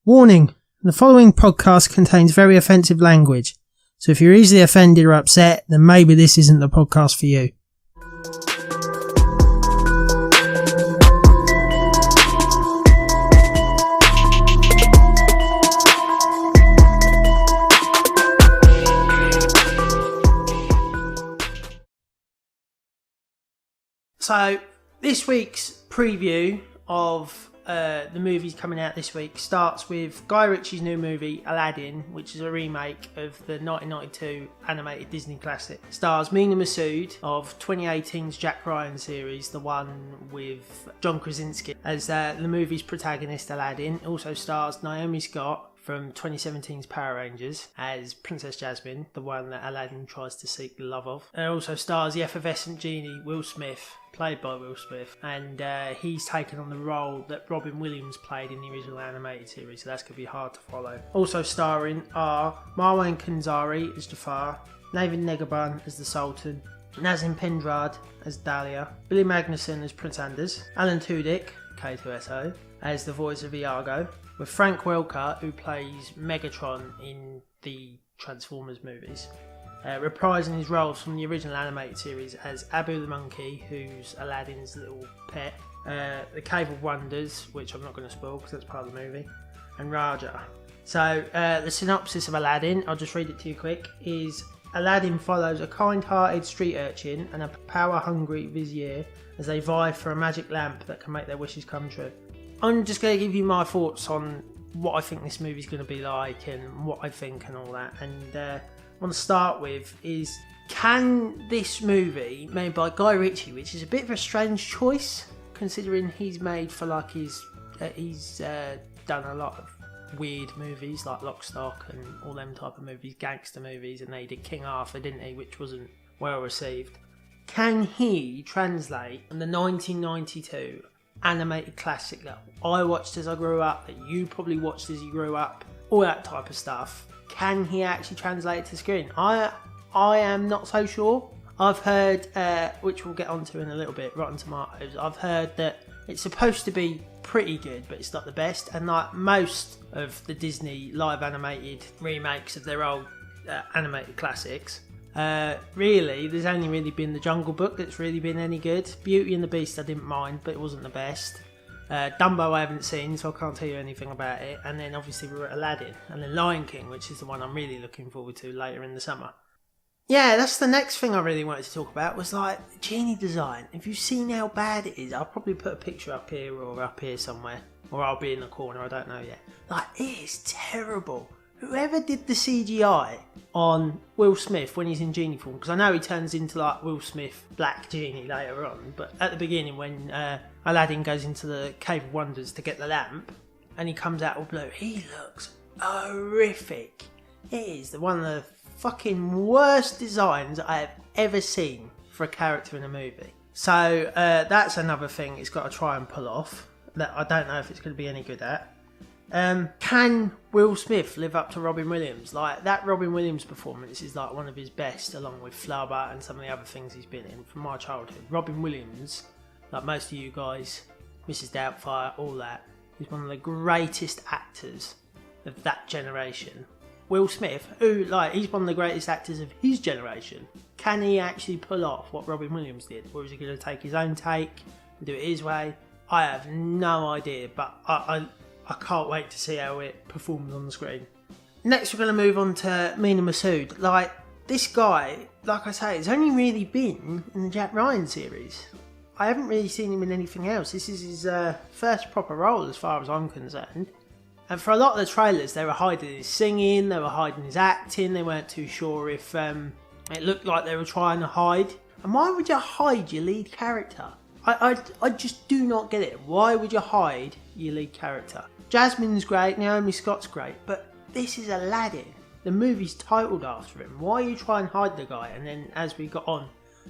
Warning, the following podcast contains very offensive language, so if you're easily offended or upset, then maybe this isn't the podcast for you. So, this week's preview of the movies coming out this week starts with Guy Ritchie's new movie Aladdin, which is a remake of the 1992 animated Disney classic. Stars Mena Massoud of 2018's Jack Ryan series, the one with John Krasinski as the movie's protagonist Aladdin. It also stars Naomi Scott from 2017's Power Rangers as Princess Jasmine, the one that Aladdin tries to seek the love of. It also stars the effervescent genie Will Smith, played by Will Smith, and he's taken on the role that Robin Williams played in the original animated series, so that's going to be hard to follow. Also starring are Marwan Kenzari as Jafar, Nathan Negabun as the Sultan, Nazim Pendrad as Dahlia, Billy Magnussen as Prince Anders, Alan Tudyk, K2SO, as the voice of Iago, with Frank Welker, who plays Megatron in the Transformers movies, reprising his roles from the original animated series as Abu the Monkey, who's Aladdin's little pet, the Cave of Wonders, which I'm not going to spoil because that's part of the movie, and Raja. So the synopsis of Aladdin, I'll just read it to you quick, is Aladdin follows a kind-hearted street urchin and a power-hungry vizier as they vie for a magic lamp that can make their wishes come true. I'm just going to give you my thoughts on what I think this movie's going to be like and what I think and all that. And what I want to start with is, can this movie, made by Guy Ritchie, which is a bit of a strange choice considering he's made for like he's done a lot of weird movies like Lock, Stock and all them type of movies, gangster movies, and they did King Arthur, didn't he, which wasn't well received. Can he translate the 1992 animated classic that I watched as I grew up, that you probably watched as you grew up, all that type of stuff? Can he actually translate it to screen? I am not so sure. I've heard, which we'll get onto in a little bit, Rotten Tomatoes, I've heard that it's supposed to be pretty good, but it's not the best. And like most of the Disney live animated remakes of their old animated classics, really, there's only really been The Jungle Book that's really been any good. Beauty and the Beast I didn't mind, but it wasn't the best. Dumbo I haven't seen, so I can't tell you anything about it. And then obviously we were at Aladdin. And then Lion King, which is the one I'm really looking forward to later in the summer. Yeah, that's the next thing I really wanted to talk about, was like the genie design. If you've seen how bad it is, I'll probably put a picture up here or up here somewhere. Or I'll be in the corner, I don't know yet. Like, it is terrible. Whoever did the CGI on Will Smith when he's in genie form, because I know he turns into like Will Smith Black Genie later on, but at the beginning when Aladdin goes into the Cave of Wonders to get the lamp and he comes out all blue, he looks horrific. It is one of the fucking worst designs I have ever seen for a character in a movie. So that's another thing it's got to try and pull off that I don't know if it's going to be any good at. Can Will Smith live up to Robin Williams? Like, that Robin Williams performance is like one of his best, along with Flubber and some of the other things he's been in from my childhood. Robin Williams, like most of you guys, Mrs. Doubtfire, all that, is one of the greatest actors of that generation. Will Smith, who, like, he's one of the greatest actors of his generation. Can he actually pull off what Robin Williams did? Or is he going to take his own take and do it his way? I have no idea, but I can't wait to see how it performs on the screen. Next we're going to move on to Mena Massoud. Like, this guy, like I say, has only really been in the Jack Ryan series. I haven't really seen him in anything else. This is his first proper role as far as I'm concerned. And for a lot of the trailers, they were hiding his singing, they were hiding his acting, they weren't too sure if it looked like they were trying to hide. And why would you hide your lead character? I just do not get it. Why would you hide your lead character? Jasmine's great, Naomi Scott's great, but this is Aladdin. The movie's titled after him. Why are you trying to hide the guy? And then as we got on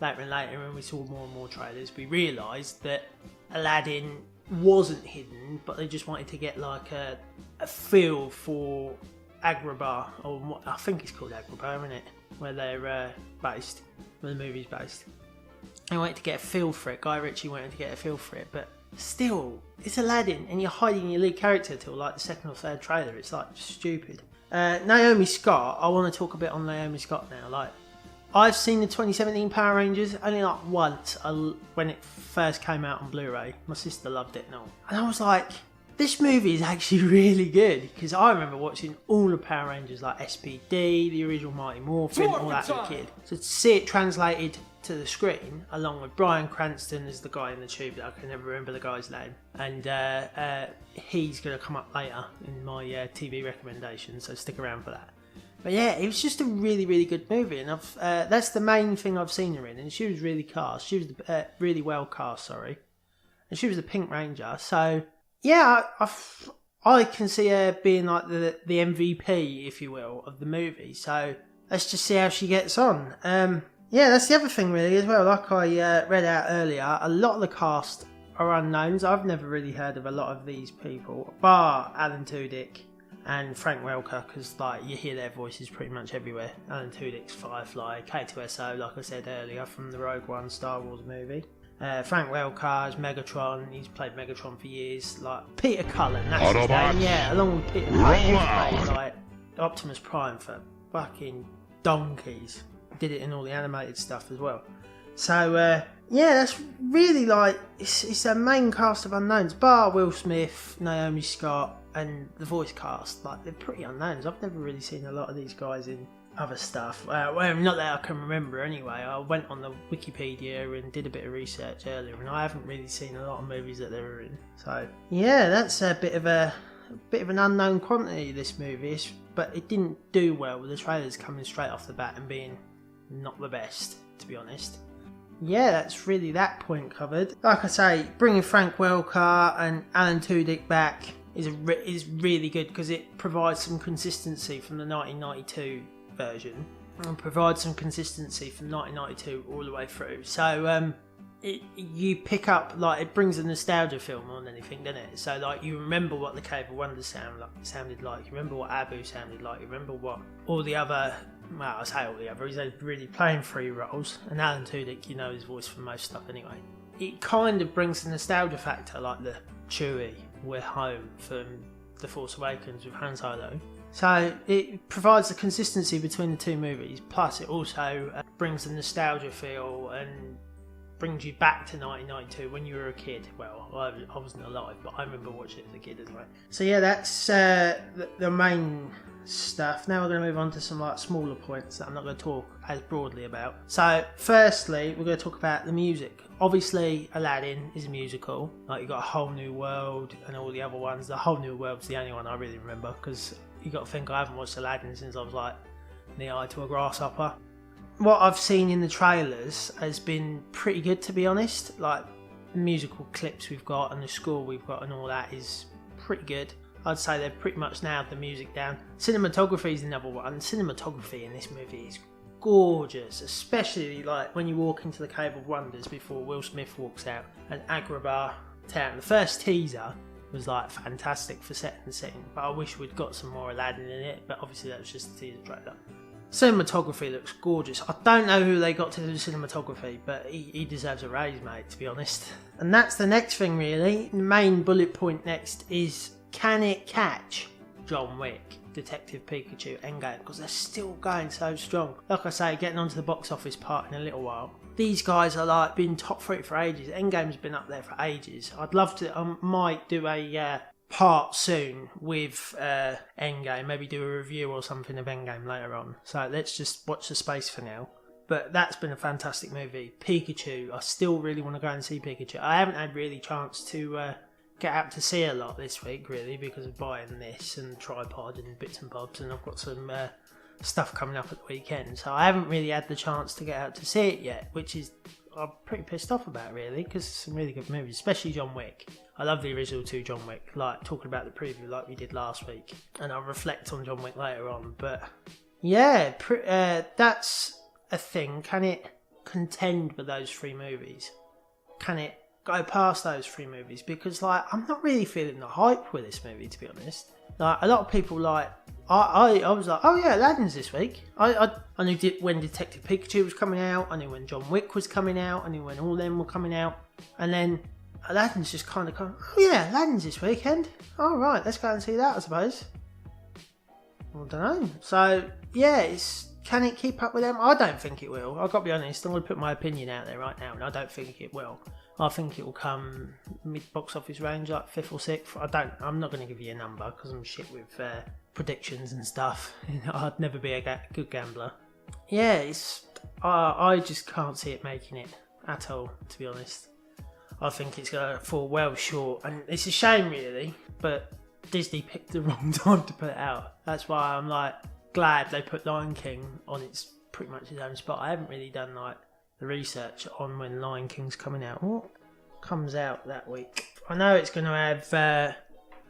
later and later and we saw more and more trailers, we realised that Aladdin wasn't hidden, but they just wanted to get like a feel for Agrabah, or what I think it's called Agrabah, isn't it? Where they're based, where the movie's based. They wanted to get a feel for it. Guy Ritchie wanted to get a feel for it, but still, it's Aladdin, and you're hiding your lead character till like the second or third trailer. It's like stupid. Naomi Scott, I want to talk a bit on Naomi Scott now. Like, I've seen the 2017 Power Rangers only like once when it first came out on Blu-ray. My sister loved it and all. And I was like, this movie is actually really good, because I remember watching all the Power Rangers, like SPD, the original Mighty Morphin, all that as a kid. So to see it translated to the screen, along with Bryan Cranston as the guy in the tube, that I can never remember the guy's name, and he's going to come up later in my TV recommendation, so stick around for that. But yeah, it was just a really, really good movie, and that's the main thing I've seen her in, and she was really cast. She was really well cast, sorry. And she was the Pink Ranger, so yeah, I can see her being like the MVP, if you will, of the movie, so let's just see how she gets on. Yeah, that's the other thing really as well. Like I read out earlier, a lot of the cast are unknowns. I've never really heard of a lot of these people, bar Alan Tudyk and Frank Welker, because like you hear their voices pretty much everywhere. Alan Tudyk's Firefly, K2SO, like I said earlier, from the Rogue One Star Wars movie. Frank Welker is Megatron. He's played Megatron for years. Like Peter Cullen, that's his name. Yeah, along with Peter Cullen, he's played like Optimus Prime for fucking donkeys. Did it in all the animated stuff as well. So yeah, that's really like it's a main cast of unknowns, bar Will Smith, Naomi Scott, and the voice cast. Like, they're pretty unknowns. I've never really seen a lot of these guys in other stuff. Well, not that I can remember anyway. I went on the Wikipedia and did a bit of research earlier, and I haven't really seen a lot of movies that they were in. So yeah, that's a bit of an unknown quantity, this movie, but it didn't do well with the trailers coming straight off the bat and being not the best, to be honest. Yeah, that's really that point covered. Like I say, bringing Frank Welker and Alan Tudyk back is really good, because it provides some consistency from the 1992 version and provides some consistency from 1992 all the way through. So you pick up, like, it brings a nostalgia feel more than anything, doesn't it? So like, you remember what the Cave of Wonders sounded like. You remember what Abu sounded like. You remember what all the other, well, I say all the other, he's really playing three roles, and Alan Tudyk, you know his voice from most stuff anyway. It kind of brings the nostalgia factor, like the Chewie, we're home, from The Force Awakens with Han Solo. So it provides the consistency between the two movies, plus it also brings the nostalgia feel and brings you back to 1992 when you were a kid. Well, I wasn't alive, but I remember watching it as a kid anyway. So yeah, that's the main stuff. Now we're going to move on to some like smaller points that I'm not going to talk as broadly about. So firstly, we're going to talk about the music. Obviously, Aladdin is a musical. Like, you got A Whole New World and all the other ones. The Whole New World's the only one I really remember, because you got to think I haven't watched Aladdin since I was like knee-high to a grasshopper. What I've seen in the trailers has been pretty good, to be honest. Like, the musical clips we've got and the score we've got and all that is pretty good. I'd say they've pretty much nailed the music down. Cinematography is another one. Cinematography in this movie is gorgeous, especially like when you walk into the Cave of Wonders before Will Smith walks out and Agrabah town. The first teaser was like fantastic for setting the scene, but I wish we'd got some more Aladdin in it, but obviously that was just a teaser trailer. Cinematography looks gorgeous. I don't know who they got to do cinematography, but he deserves a raise, mate, to be honest. And that's the next thing, really. The main bullet point next is, can it catch John Wick, Detective Pikachu, Endgame? Because they're still going so strong. Like I say, getting onto the box office part in a little while. These guys are like been top 3 for ages. Endgame's been up there for ages. I'd love to, I might do a part soon with Endgame, maybe do a review or something of Endgame later on. So let's just watch the space for now. But that's been a fantastic movie. Pikachu, I still really want to go and see Pikachu. I haven't had really chance to get out to see a lot this week, really, because of buying this and tripod and bits and bobs, and I've got some stuff coming up at the weekend, so I haven't really had the chance to get out to see it yet, which is I'm pretty pissed off about, really, because it's some really good movies, especially John Wick. I love the original 2 John Wick, like talking about the preview like we did last week, and I'll reflect on John Wick later on. But yeah, that's a thing. Can it contend with those 3 movies? Can it go past those 3 movies? Because like, I'm not really feeling the hype with this movie, to be honest. Like, a lot of people, like, I was like, oh yeah, Aladdin's this week. I knew when Detective Pikachu was coming out, I knew when John Wick was coming out, I knew when all them were coming out, and then Aladdin's just kind of gone, oh yeah, Aladdin's this weekend. All right, let's go and see that, I suppose. I don't know. So, yeah, can it keep up with them? I don't think it will. I've got to be honest. I'm going to put my opinion out there right now, and I don't think it will. I think it will come mid-box office range, like 5th or 6th. I'm not going to give you a number because I'm shit with predictions and stuff. I'd never be a good gambler. Yeah, I just can't see it making it at all, to be honest. I think it's going to fall well short, and it's a shame really, but Disney picked the wrong time to put it out. That's why I'm like glad they put Lion King on its pretty much its own spot. I haven't really done like the research on when Lion King's coming out. What comes out that week? I know it's going to have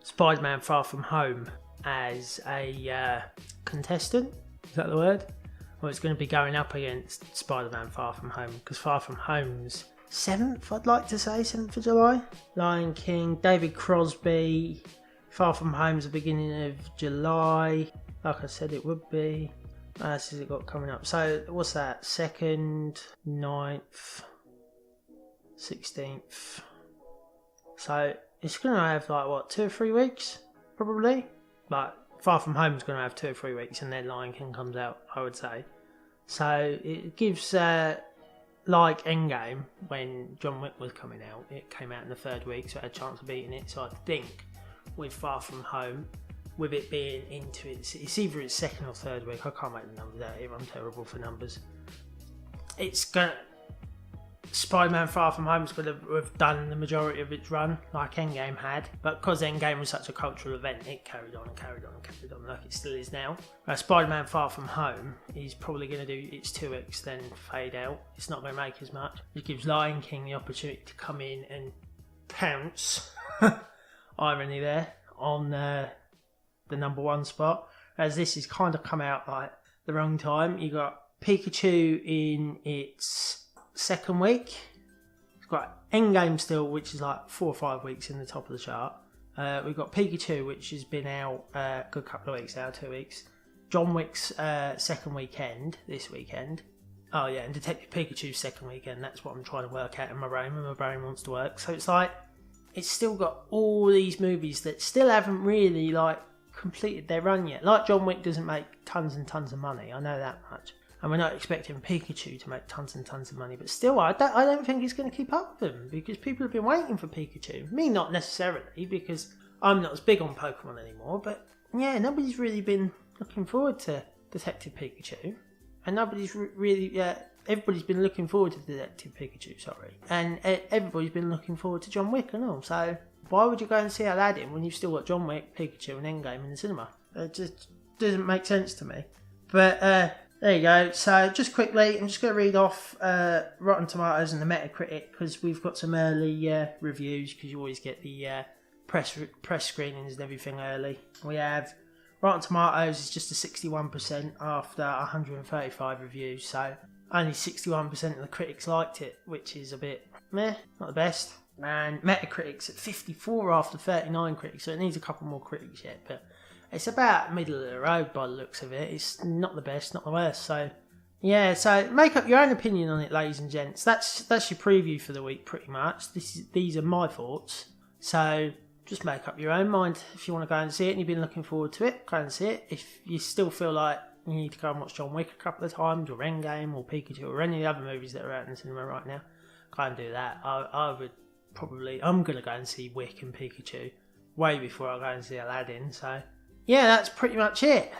Spider-Man Far From Home as a contestant. Is that the word? Well, it's going to be going up against Spider-Man Far From Home because Far From Home's 7th, I'd like to say, 7th of July. Lion King, David Crosby, Far From Home's the beginning of July. Like I said, it would be. What else has it got coming up? So, what's that? 2nd, 9th, 16th. So, it's going to have like, what, 2 or 3 weeks? Probably. But Far From Home's going to have 2 or 3 weeks and then Lion King comes out, I would say. So, it gives, like Endgame, when John Wick was coming out, it came out in the 3rd week, so it had a chance of beating it. So, I think with Far From Home, with it being into it's either its 2nd or 3rd week. I can't make the numbers out here. I'm terrible for numbers. Spider-Man Far From Home is going to have done the majority of its run, like Endgame had. But because Endgame was such a cultural event, it carried on and carried on and carried on like it still is now. Spider-Man Far From Home is probably going to do its 2x, then fade out. It's not going to make as much. It gives Lion King the opportunity to come in and pounce, irony there, on the number 1 spot, as this has kind of come out like the wrong time. You got Pikachu in its 2nd week. It's got Endgame still, which is like 4 or 5 weeks in the top of the chart. We've got Pikachu, which has been out a good couple of weeks now, 2 weeks. John Wick's 2nd weekend, this weekend. Oh yeah, and Detective Pikachu's 2nd weekend. That's what I'm trying to work out in my brain when my brain wants to work. So it's like, it's still got all these movies that still haven't really like completed their run yet. Like John Wick doesn't make tons and tons of money, I know that much, and we're not expecting Pikachu to make tons and tons of money, but still I don't think it's going to keep up with them, because people have been waiting for Pikachu. Me not necessarily, because I'm not as big on Pokemon anymore, but yeah, nobody's really been looking forward to Detective Pikachu, and nobody's really everybody's been looking forward to Detective Pikachu, and everybody's been looking forward to John Wick and all. So why would you go and see Aladdin when you've still got John Wick, Pikachu and Endgame in the cinema? It just doesn't make sense to me. But there you go. So just quickly, I'm just going to read off Rotten Tomatoes and the Metacritic, because we've got some early reviews, because you always get the press screenings and everything early. We have Rotten Tomatoes is just a 61% after 135 reviews, so only 61% of the critics liked it, which is a bit meh, not the best. And Metacritic's at 54 after 39 critics, so it needs a couple more critics yet, but it's about middle of the road by the looks of it. It's not the best, not the worst, so yeah, so make up your own opinion on it, ladies and gents. That's your preview for the week, pretty much. These are my thoughts, so just make up your own mind. If you want to go and see it and you've been looking forward to it, go and see it. If you still feel like you need to go and watch John Wick a couple of times, or Endgame, or Pikachu, or any of the other movies that are out in the cinema right now, go and do that. I'm going to go and see Wick and Pikachu way before I go and see Aladdin, so yeah, that's pretty much it.